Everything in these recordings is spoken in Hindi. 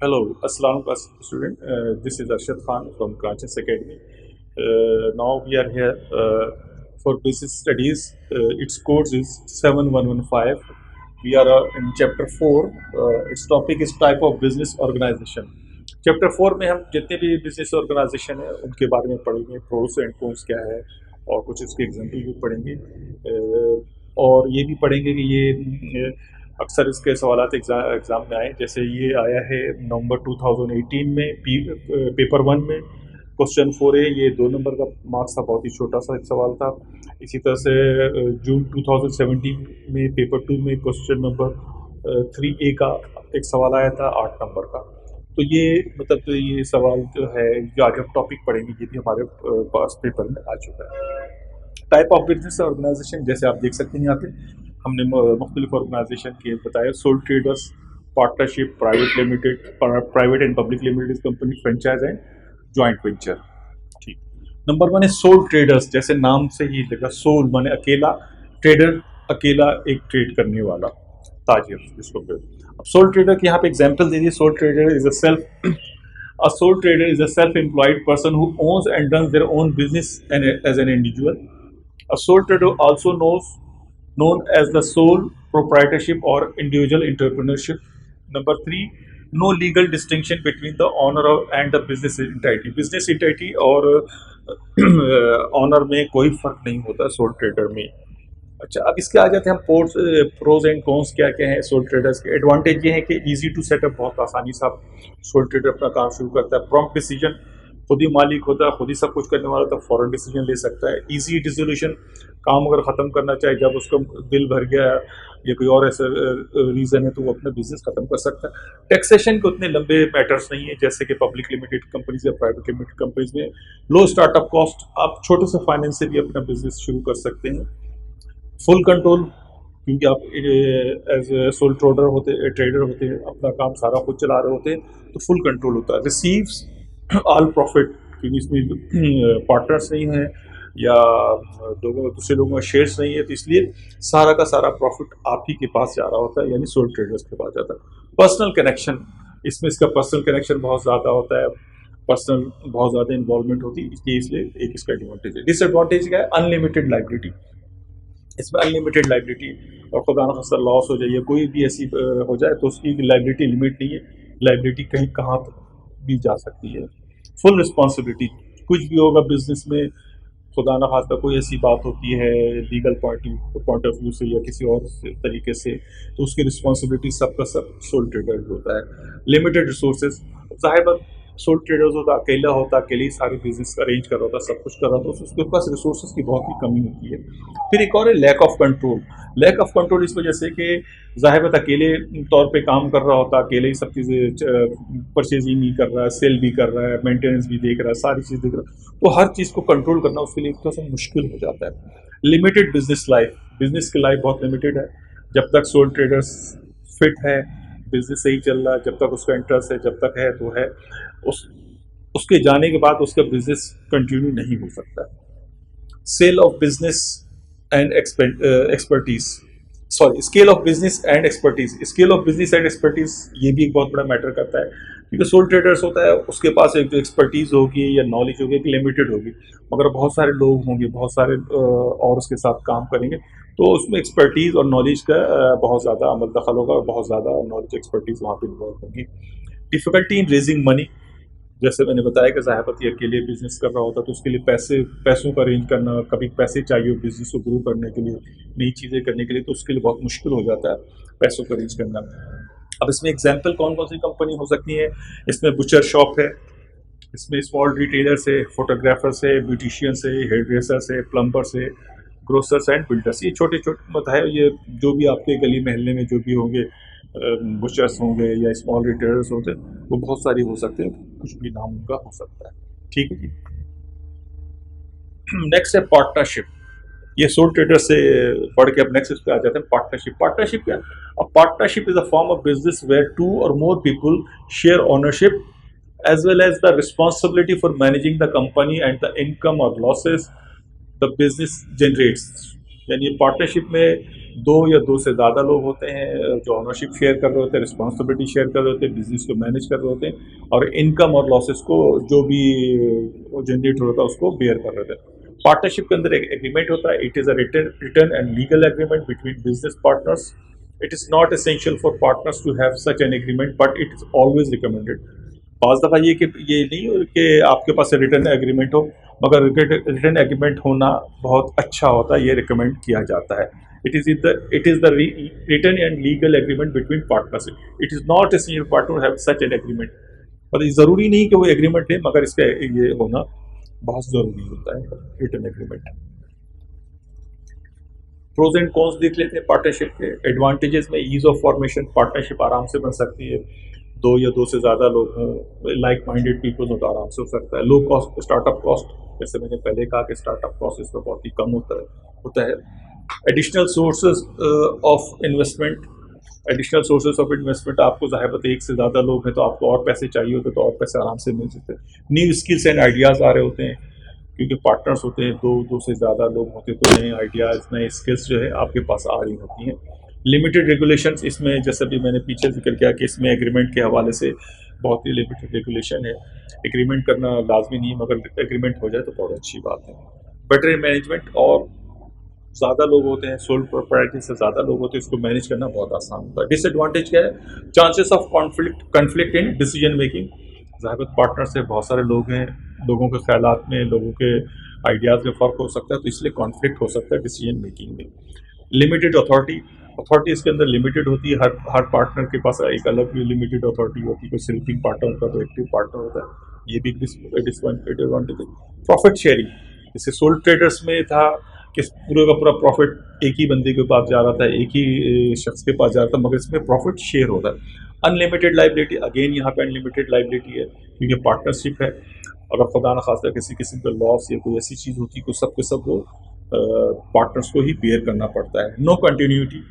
Hello, Assalamu alaikum student. This is Arshad Khan from Branches Academy. Now we are here for business studies. Its course is 7115. We are in chapter 4. Its topic is type of business organization. Chapter 4 में हम जितने भी बिजनेस ऑर्गेनाइजेशन है उनके बारे में पढ़ेंगे, प्रोस एंड कॉन्स क्या है और कुछ इसके एग्जाम्पल भी पढ़ेंगे। और ये भी पढ़ेंगे कि ये अक्सर इसके सवाल एग्ज़ाम में आए, जैसे ये आया है नवंबर 2018 में पेपर 1 में क्वेश्चन 4 है, ये 2 नंबर का मार्क्स था, बहुत ही छोटा सा एक सवाल था। इसी तरह से जून 2017 में पेपर 2 में क्वेश्चन नंबर 3A का एक सवाल आया था 8 नंबर का। तो ये मतलब तो ये सवाल जो है जो आज हम टॉपिक पढ़ेंगे ये भी हमारे पास पेपर में आ चुका है। टाइप ऑफ बिजनेस ऑर्गेनाइजेशन जैसे आप देख सकते हैं यहाँ पे हमने मुख्तलिफ ऑर्गेनाइजेशन के बताया, sole traders, partnership, private and public limited company, franchise and joint venture. ठीक, नंबर 1 है सोल ट्रेडर्स। जैसे नाम से ही लगा, सोल माने अकेला, ट्रेडर अकेला एक ट्रेड करने वाला ताजिर जिसको बोलते हैं। अब सोल ट्रेडर की यहाँ पे example they the. Soul trader is a sole trader is a self-employed person who owns and runs their own business as an individual. A sole trader also known as the sole proprietorship or individual entrepreneurship. Number 3, no legal distinction between the owner and the business entity. Business entity और owner में कोई फर्क नहीं होता सोल ट्रेडर में। अच्छा, अब इसके आ जाते हैं हम प्रोज एंड कॉन्स क्या क्या है सोल ट्रेडर्स के। एडवांटेज ये है कि इजी टू सेटअप, बहुत आसानी से आप सोल ट्रेडर अपना काम शुरू करता है। प्रॉम्प्ट डिसीजन, खुद ही मालिक होता है, खुद ही सब कुछ करने वाला, तो फॉरन डिसीजन ले सकता है। इजी डिसोल्यूशन, काम अगर ख़त्म करना चाहे, जब उसका बिल भर गया या कोई और ऐसा रीज़न है तो वो अपना बिजनेस ख़त्म कर सकता है। टैक्सेशन के उतने लंबे मैटर्स नहीं है जैसे कि पब्लिक लिमिटेड कंपनीज या प्राइवेट लिमिटेड कंपनीज में। लो स्टार्टअप कॉस्ट, आप छोटे से फाइनेंस से भी अपना बिजनेस शुरू कर सकते हैं। फुल कंट्रोल, क्योंकि आप एज ए सोल ट्रेडर होते हैं, अपना काम सारा खुद चला रहे होते हैं, तो फुल कंट्रोल होता है। रिसीव्स ऑल प्रॉफिट, क्योंकि इसमें पार्टनर्स नहीं है या दूसरे लोगों का शेयर्स नहीं है, तो इसलिए सारा का सारा प्रॉफिट आप ही के पास जा रहा होता है, यानी सोल ट्रेडर्स के पास जाता है। पर्सनल कनेक्शन, इसमें इसका पर्सनल कनेक्शन बहुत ज़्यादा होता है, पर्सनल बहुत ज़्यादा इन्वॉल्वमेंट होती है, इसलिए एक इसका एडवांटेज है। डिसएडवांटेज क्या है? Unlimited liability. इसमें अनलिमिटेड लाइबिलिटी, और खुदा न खास्ता लॉस हो जाए, कोई भी ऐसी हो जाए तो उसकी लाइबिलिटी लिमिट नहीं है, लाइबिलिटी कहीं कहाँ तक भी जा सकती है। फुल रिस्पॉन्सिबिलिटी, कुछ भी होगा बिजनेस में, खुदा न खास्ता कोई ऐसी बात होती है लीगल पॉइंट ऑफ व्यू से या किसी और तरीके से, तो उसकी रिस्पॉन्सिबिलिटी सबका सब सोल ट्रेडर होता है। लिमिटेड रिसोर्सेज, जाहिर बात सोल ट्रेडर्स होता अकेला होता, अकेले ही सारे बिजनेस अरेंज कर रहा होता, सब कुछ कर रहा होता, उसके पास रिसोर्सेज की बहुत ही कमी होती है। फिर एक और है lack of control. Lack of control इस वजह से कि जाहिर बात अकेले तौर पे काम कर रहा होता, अकेले ही सब चीज़ें परचेजिंग भी कर रहा है, सेल भी कर रहा है, मेंटेनेंस भी देख रहा है, सारी चीज़ देख रहा है, तो हर चीज़ को कंट्रोल करना उसके लिए थोड़ा सा मुश्किल हो जाता है। लिमिटेड बिजनेस लाइफ, बिजनेस की लाइफ बहुत लिमिटेड है। जब तक सोल ट्रेडर्स फिट है, बिजनेस सही चल रहा है, जब तक उसका इंटरेस्ट है, जब तक है तो है, उसके जाने के बाद उसका बिजनेस कंटिन्यू नहीं हो सकता। Sale of business and expertise, sorry scale of business and expertise. Scale of business and expertise ये भी एक बहुत बड़ा मैटर करता है, क्योंकि सोल ट्रेडर्स होता है उसके पास एक जो एक्सपर्टीज होगी या नॉलेज होगी लिमिटेड होगी, मगर बहुत सारे लोग होंगे, बहुत सारे और उसके साथ काम करेंगे, तो उसमें एक्सपर्टीज और नॉलेज का बहुत ज़्यादा अमल दखल होगा और बहुत ज़्यादा नॉलेज एक्सपर्टीज वहाँ पर इन्वॉल्व होगी। डिफिकल्टी इन रेजिंग मनी, जैसे मैंने बताया कि ज़ाहिर के लिए बिजनेस कर रहा होता तो उसके लिए पैसों का अरेंज करना, कभी पैसे चाहिए बिजनेस को ग्रो करने के लिए, नई चीज़ें करने के लिए, तो उसके लिए बहुत मुश्किल हो जाता है पैसों को अरेंज करना। अब इसमें एग्जांपल कौन कौन सी कंपनी हो सकती है? इसमें बुचर शॉप है, इसमें स्मॉल रिटेलर्स है, फोटोग्राफर्स है, ब्यूटिशियंस है, हेयर ड्रेसर्स है, प्लम्बर्स है, ग्रोसर्स एंड बिल्डर्स। ये छोटे छोटे मतलब है, ये जो भी आपके गली महल्ले में जो भी होंगे, बुचर्स होंगे या स्मॉल रिटेलर्स होते हैं, वो बहुत सारी हो सकते हैं, कुछ भी नाम उनका हो सकता है। ठीक है जी। नेक्स्ट है पार्टनरशिप। ये सोल ट्रेडर से पढ़ के अब नेक्स्ट पे आ जाते हैं पार्टनरशिप। पार्टनरशिप क्या? A partnership is a form of business where 2 or more people share ownership as well as the responsibility for managing the company and the income or losses the business generates. यानी पार्टनरशिप में दो या दो से ज़्यादा लोग होते हैं जो ऑनरशिप शेयर कर रहे होते हैं, रिस्पॉन्सिबिलिटी शेयर कर रहे होते हैं, बिजनेस को मैनेज कर रहे होते हैं और इनकम और लॉसेस को जो भी जनरेट होता है उसको बेयर कर रहे होते हैं। पार्टनरशिप के अंदर एक एग्रीमेंट होता है। It is a written and legal agreement between business partners. It is not essential for partners to have such an agreement but it is always recommended. पाँच दफ़ा ये नहीं हो कि आपके पास रिटर्न एग्रीमेंट हो, मगर रिटर्न एग्रीमेंट होना बहुत अच्छा होता है, ये रिकमेंड किया जाता है। It is the return and legal agreement between partners. It is not a single partner have such an agreement. और ये ज़रूरी नहीं कि वो एग्रीमेंट ले, मगर इसका ये होना बहुत ज़रूरी होता है, written agreement. Pros and cons देख लेते हैं पार्टनरशिप के। एडवांटेजेस में ईज ऑफ फॉर्मेशन, पार्टनरशिप आराम से बन सकती है, दो या दो से ज़्यादा लोग हों, लाइक माइंडेड पीपल हो तो आराम से हो सकता है। लो कॉस्ट स्टार्टअप कॉस्ट, जैसे मैंने पहले कहा कि स्टार्टअप कॉस्ट इसका बहुत ही कम होता है। Additional sources of investment, additional sources of investment, आपको ज़ाहिर बात है एक से ज़्यादा लोग हैं तो आपको और पैसे चाहिए होते तो और पैसे आराम से मिल सकते हैं। न्यू स्किल्स एंड आइडियाज़ आ रहे होते हैं, क्योंकि पार्टनर्स होते हैं, दो से ज़्यादा लोग होते हैं तो नए आइडियाज़, नए स्किल्स जो है आपके पास आ रही होती हैं। लिमिटेड रेगुलेशंस, इसमें जैसे भी मैंने पीछे जिक्र किया कि इसमें एग्रीमेंट के हवाले से बहुत ही लिमिटेड रेगुलेशन है। एग्रीमेंट करना लाजमी नहीं है, मगर एग्रीमेंट हो जाए तो बहुत अच्छी बात है। बेटर मैनेजमेंट, और ज़्यादा लोग होते हैं, सोल प्रोप्राइटी से ज़्यादा लोग होते हैं, इसको मैनेज करना बहुत आसान होता है। डिसएडवांटेज क्या है? Chances of conflict in decision making. ज़ाहिर पार्टनर से बहुत सारे लोग हैं, लोगों के ख्यालात में, लोगों के आइडियाज़ में फ़र्क हो सकता है, तो इसलिए कॉन्फ्लिक्ट हो सकता है डिसीजन मेकिंग में। लिमिटेड अथॉरिटी इसके अंदर लिमिटेड होती है। हर पार्टनर के पास एक अलग लिमिटेड अथॉरिटी होती है। कोई स्लीपिंग पार्टनर होता है, तो एक्टिव पार्टनर होता है, ये भी डिसएडवांटेज है। प्रॉफिट शेयरिंग, जैसे सोल ट्रेडर्स में था कि पूरे का पूरा प्रॉफिट एक ही बंदे के पास जा रहा था, एक ही शख्स के पास जा रहा था, मगर इसमें प्रॉफिट शेयर होता है। अनलिमिटेड लाइबिलिटी, अगेन यहाँ पे अनलिमिटेड लाइबिलिटी है, क्योंकि पार्टनरशिप है। अगर खुदा न खास्ता किसी किस्म का लॉस या कोई ऐसी चीज़ होती है, सब के सब वो पार्टनर्स को ही बेयर करना पड़ता है। नो कंटिन्यूटी,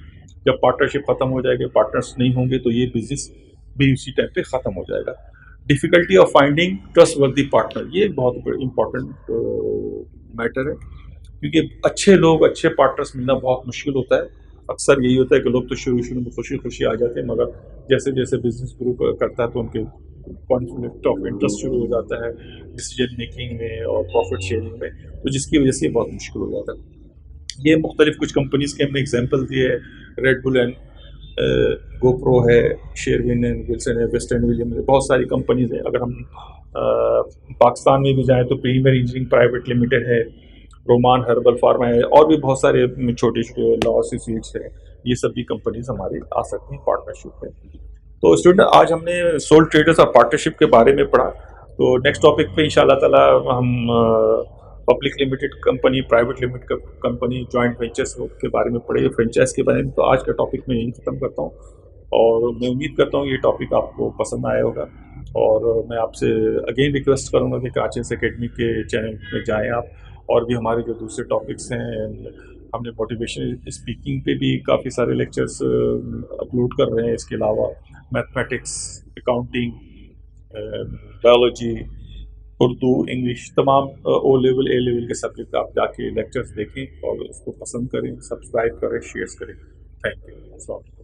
जब पार्टनरशिप ख़त्म हो जाएगी, पार्टनर्स नहीं होंगे, तो ये बिजनेस भी उसी टाइम पे ख़त्म हो जाएगा। डिफ़िकल्टी ऑफ फाइंडिंग ट्रस्ट वर्दी पार्टनर, ये एक बहुत इंपॉर्टेंट मैटर है, क्योंकि अच्छे लोग, अच्छे पार्टनर्स मिलना बहुत मुश्किल होता है। अक्सर यही होता है कि लोग तो शुरू में खुशी खुशी आ जाते हैं, मगर जैसे जैसे बिजनेस ग्रो करता है तो उनके कॉन्फ्लिक्ट ऑफ इंटरेस्ट शुरू हो जाता है डिसीजन मेकिंग में और प्रॉफिट शेयरिंग में, तो जिसकी वजह से बहुत मुश्किल हो जाता है। ये मुख्तलिफ कुछ कंपनीज़ के हमने एग्जाम्पल दिए हैं, रेड बुल एंड गोप्रो है, शेरविन एंड विल्सन है, वेस्टर्न विलियम है, बहुत सारी कंपनीज़ हैं। अगर हम पाकिस्तान में भी जाएँ तो प्रीमियर इंजीनियरिंग प्राइवेट लिमिटेड है, रोमान हर्बल फार्मा है, और भी बहुत सारे छोटे छोटे लॉ एसोसिएट्स हैं। ये सब भी कंपनीज हमारे आ सकती हैं पार्टनरशिप में। तो स्टूडेंट, आज हमने सोल ट्रेडर्स और पार्टनरशिप के बारे में पढ़ा। तो नेक्स्ट टॉपिक पे इंशाल्लाह ताला हम public limited company, private limited company, joint ventures के बारे में पढ़ेंगे, फ्रेंचाइज के बारे में। तो आज का टॉपिक मैं यहीं ख़त्म करता हूँ और मैं उम्मीद करता हूँ ये टॉपिक आपको पसंद आया होगा। और मैं आपसे अगेन रिक्वेस्ट करूँगा कि कांचेस एकेडमी के चैनल में जाएँ आप, और भी हमारे जो दूसरे टॉपिक्स हैं, हमने मोटिवेशन स्पीकिंग पे भी काफ़ी सारे लेक्चर्स अपलोड कर रहे हैं। इसके अलावा mathematics, accounting, biology, Urdu, English, तमाम ओ लेवल, ए लेवल के सब्जेक्ट आप जाके लेक्चर्स देखें और उसको पसंद करें, सब्सक्राइब करें, शेयर करें। Thank you.